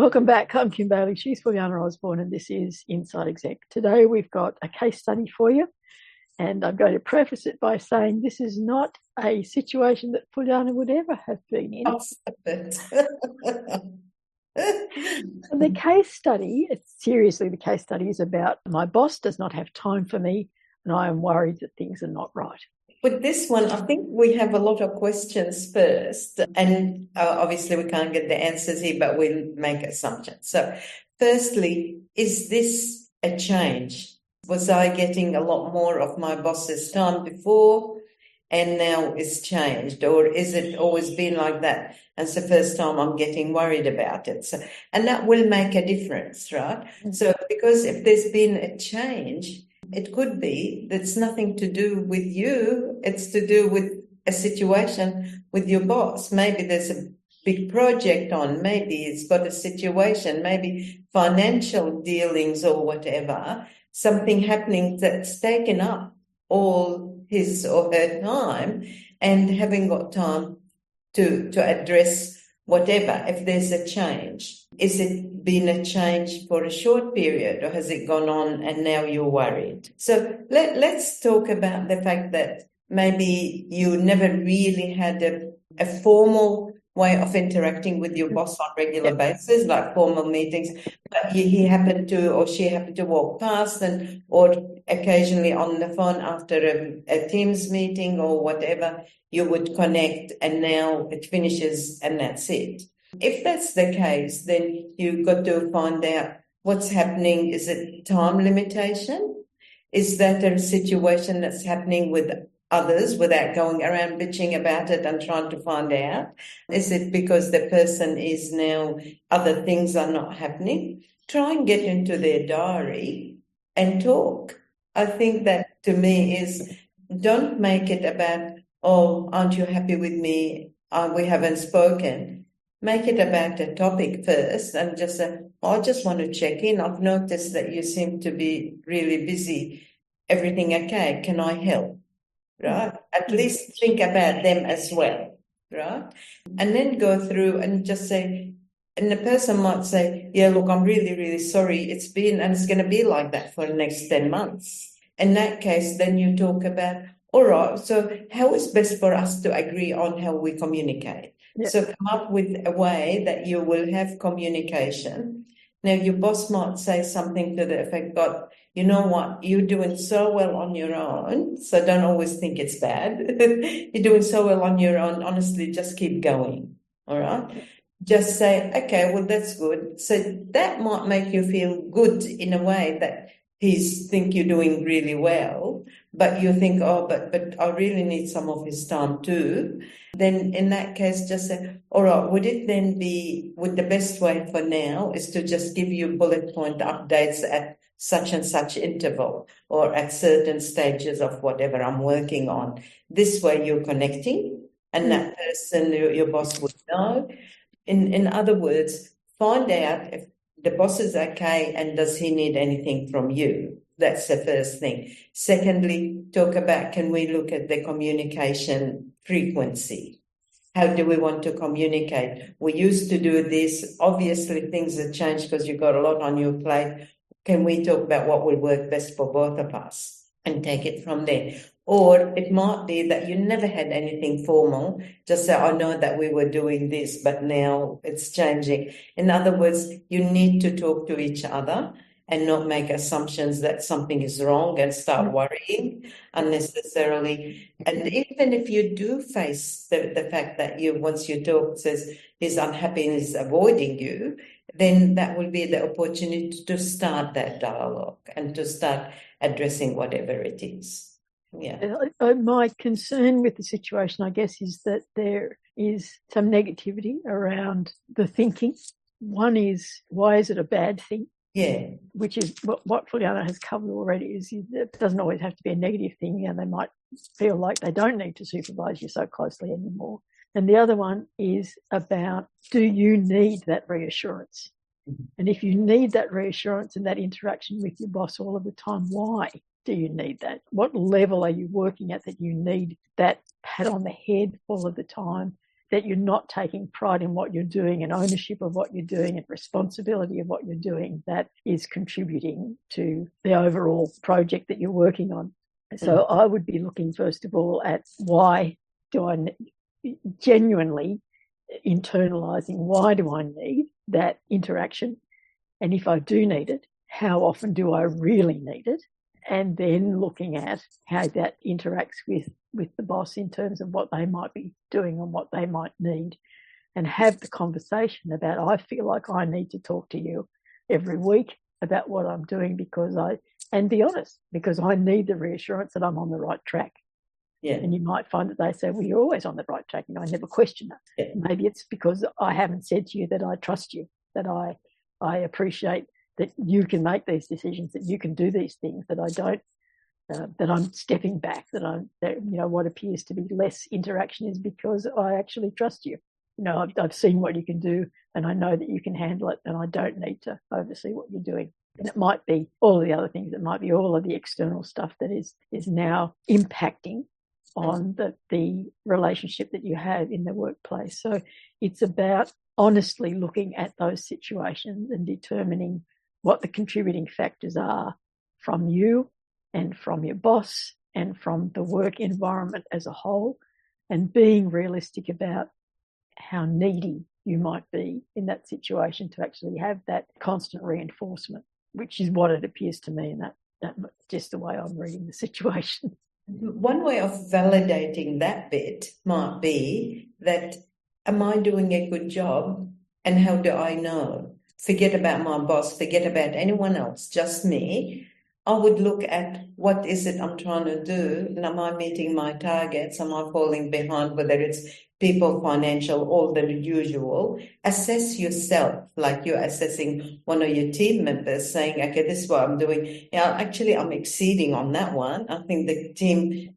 Welcome back. I'm Kim Bailey. She's Fulyana Osborne, and this is Inside Exec. Today we've got a case study for you, and I'm going to preface it by saying this is not a situation that Fulyana would ever have been in. And the case study, the case study is about my boss does not have time for me, and I am worried that things are not right. With this one, I think we have a lot of questions first, and obviously we can't get the answers here, but we'll make assumptions. So firstly, is this a change? Was I getting a lot more of my boss's time before and now it's changed? Or is it always been like that? And it's the first time I'm getting worried about it. So, and that will make a difference, right? Mm-hmm. So because if there's been a change, it could be that's nothing to do with you. It's to do with a situation with your boss. Maybe there's a big project on. Maybe it's got a situation, maybe financial dealings or whatever, something happening that's taken up all his or her time and haven't got time to address whatever. If there's a change, is it been a change for a short period, or has it gone on and now you're worried? So let's talk about the fact that maybe you never really had a formal way of interacting with your boss on a regular basis, like formal meetings, but he happened to, or she happened to walk past, and or occasionally on the phone after a Teams meeting or whatever, you would connect, and now it finishes and that's it. If that's the case, then you've got to find out what's happening. Is it time limitation? Is that a situation that's happening with others without going around bitching about it and trying to find out? Is it because the person is now, other things are not happening? Try and get into their diary and talk. I think that to me is, don't make it about, oh, aren't you happy with me? We haven't spoken. Make it about a topic first and just say, oh, I just want to check in. I've noticed that you seem to be really busy. Everything okay? Can I help? Right? At least think about them as well, right? And then go through and just say, and the person might say, yeah, look, I'm really, really sorry. It's been, and it's going to be like that for the next 10 months. In that case, then you talk about, all right, so how is best for us to agree on how we communicate? Yep. So come up with a way that you will have communication. Now, your boss might say something to the effect, God, you know what, you're doing so well on your own, so don't always think it's bad. You're doing so well on your own. Honestly, just keep going, all right? Just say, okay, well, that's good. So that might make you feel good in a way that think you're doing really well, but you think, oh, but I really need some of his time too. Then in that case, just say, all right, would the best way for now is to just give you bullet point updates at such and such interval or at certain stages of whatever I'm working on. This way you're connecting and that person, your boss would know. In other words, find out if the boss is okay and does he need anything from you. That's the first thing. Secondly, talk about, can we look at the communication frequency? How do we want to communicate? We used to do this. Obviously, things have changed because you've got a lot on your plate. Can we talk about what will work best for both of us and take it from there? Or it might be that you never had anything formal. Just say, I know that we were doing this, but now it's changing. In other words, you need to talk to each other and not make assumptions that something is wrong and start worrying unnecessarily. And even if you do face the fact that once you talk, says he's unhappy and is avoiding you, then that will be the opportunity to start that dialogue and to start addressing whatever it is. Yeah. My concern with the situation, I guess, is that there is some negativity around the thinking. One is, why is it a bad thing? Yeah. Which is what Fulyana has covered already, is it doesn't always have to be a negative thing, and they might feel like they don't need to supervise you so closely anymore. And the other one is about, do you need that reassurance? And if you need that reassurance and that interaction with your boss all of the time, why do you need that? What level are you working at that you need that pat on the head all of the time that you're not taking pride in what you're doing and ownership of what you're doing and responsibility of what you're doing that is contributing to the overall project that you're working on. So I would be looking, first of all, at why do I genuinely internalizing, why do I need that interaction? And if I do need it, how often do I really need it? And then looking at how that interacts with the boss in terms of what they might be doing and what they might need, and have the conversation about, I feel like I need to talk to you every week about what I'm doing and be honest, because I need the reassurance that I'm on the right track. Yeah. And you might find that they say, well, you're always on the right track. I never question that. Yeah. Maybe it's because I haven't said to you that I trust you, that I appreciate that you can make these decisions, that you can do these things, that I don't, that I'm stepping back, that what appears to be less interaction is because I actually trust you. I've seen what you can do and I know that you can handle it, and I don't need to oversee what you're doing. And it might be all of the other things. It might be all of the external stuff that is now impacting on the relationship that you have in the workplace. So it's about honestly looking at those situations and determining what the contributing factors are from you and from your boss and from the work environment as a whole, and being realistic about how needy you might be in that situation to actually have that constant reinforcement, which is what it appears to me, and that just the way I'm reading the situation. One way of validating that bit might be that, am I doing a good job? And how do I know? Forget about my boss, forget about anyone else, just me. I would look at what is it I'm trying to do, and am I meeting my targets? Am I falling behind, whether it's people, financial, all the usual? Assess yourself like you're assessing one of your team members, saying, okay, this is what I'm doing. Yeah, actually, I'm exceeding on that one. I think the team,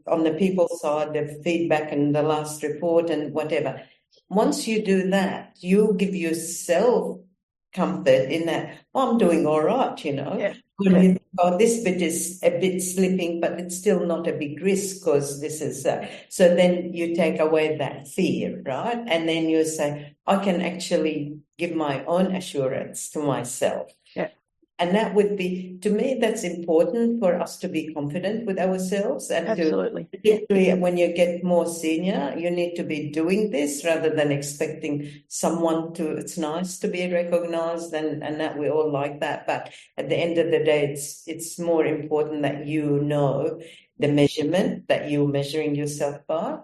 on the people side, the feedback and the last report and whatever. Once you do that, you give yourself comfort in that, I'm doing all right, Yeah. When you think, this bit is a bit slipping, but it's still not a big risk because this is, so then you take away that fear, right? And then you say, I can actually give my own assurance to myself. Yeah. And that would be, to me, that's important for us to be confident with ourselves. And absolutely. Particularly when you get more senior, you need to be doing this rather than expecting someone to, it's nice to be recognized and that we all like that. But at the end of the day, it's more important that you know the measurement that you're measuring yourself by.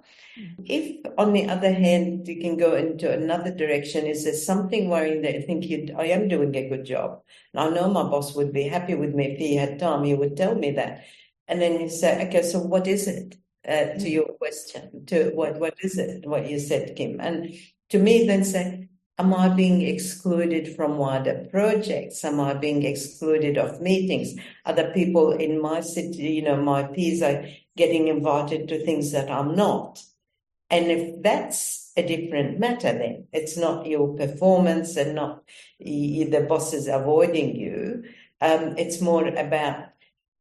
If, on the other hand, you can go into another direction, is there something worrying that you think I am doing a good job? And I know my boss would be happy with me if he had time, he would tell me that. And then you say, okay, so what is it? To your question, to what is it, what you said, Kim? And to me, then say, am I being excluded from wider projects? Am I being excluded of meetings? Other people in my city, my peers are getting invited to things that I'm not. And if that's a different matter, then it's not your performance and not the bosses avoiding you. It's more about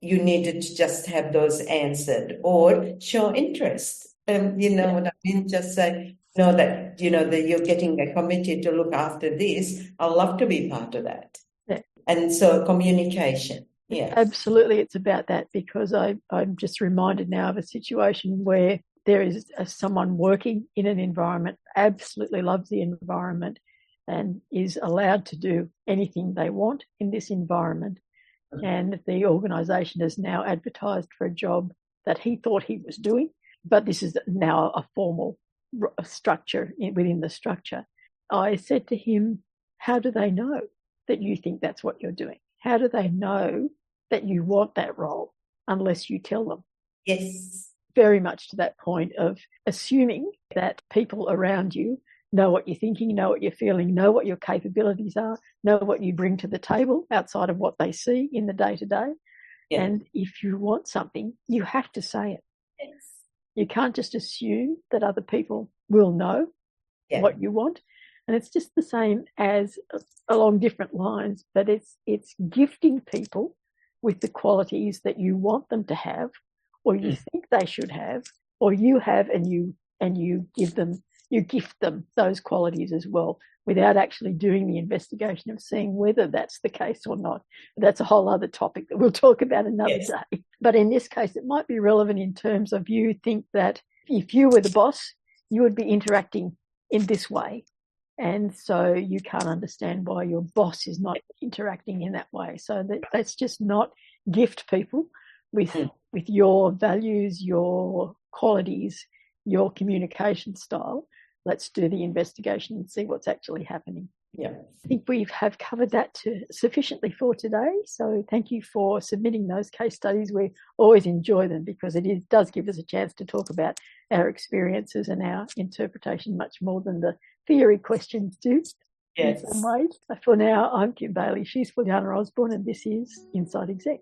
you needed to just have those answered or show interest. What I mean? Just say, that you're getting a committee to look after this. I'd love to be part of that. Yeah. And so communication. Yeah. Absolutely, it's about that, because I'm just reminded now of a situation where there is someone working in an environment, absolutely loves the environment and is allowed to do anything they want in this environment. And the organisation has now advertised for a job that he thought he was doing, but this is now a formal structure within the structure. I said to him, how do they know that you think that's what you're doing? How do they know that you want that role unless you tell them? Yes. Very much to that point of assuming that people around you know what you're thinking, know what you're feeling, know what your capabilities are, know what you bring to the table outside of what they see in the day-to-day. Yeah. And if you want something, you have to say it. Yes. You can't just assume that other people will know what you want. And it's just the same as along different lines, but it's gifting people with the qualities that you want them to have, or you think they should have, or you have, and you give them you gift them those qualities as well without actually doing the investigation of seeing whether that's the case or not. That's a whole other topic that we'll talk about another day. But in this case, it might be relevant in terms of you think that if you were the boss, you would be interacting in this way. And so you can't understand why your boss is not interacting in that way. So let's just not gift people with your values, your qualities, your communication style. Let's do the investigation and see what's actually happening. Yeah. I think we have covered that sufficiently for today. So thank you for submitting those case studies. We always enjoy them because it does give us a chance to talk about our experiences and our interpretation much more than the theory questions do. Yes. In some ways. For now, I'm Kim Bailey. She's Fulyana Osborne, and this is Inside Exec.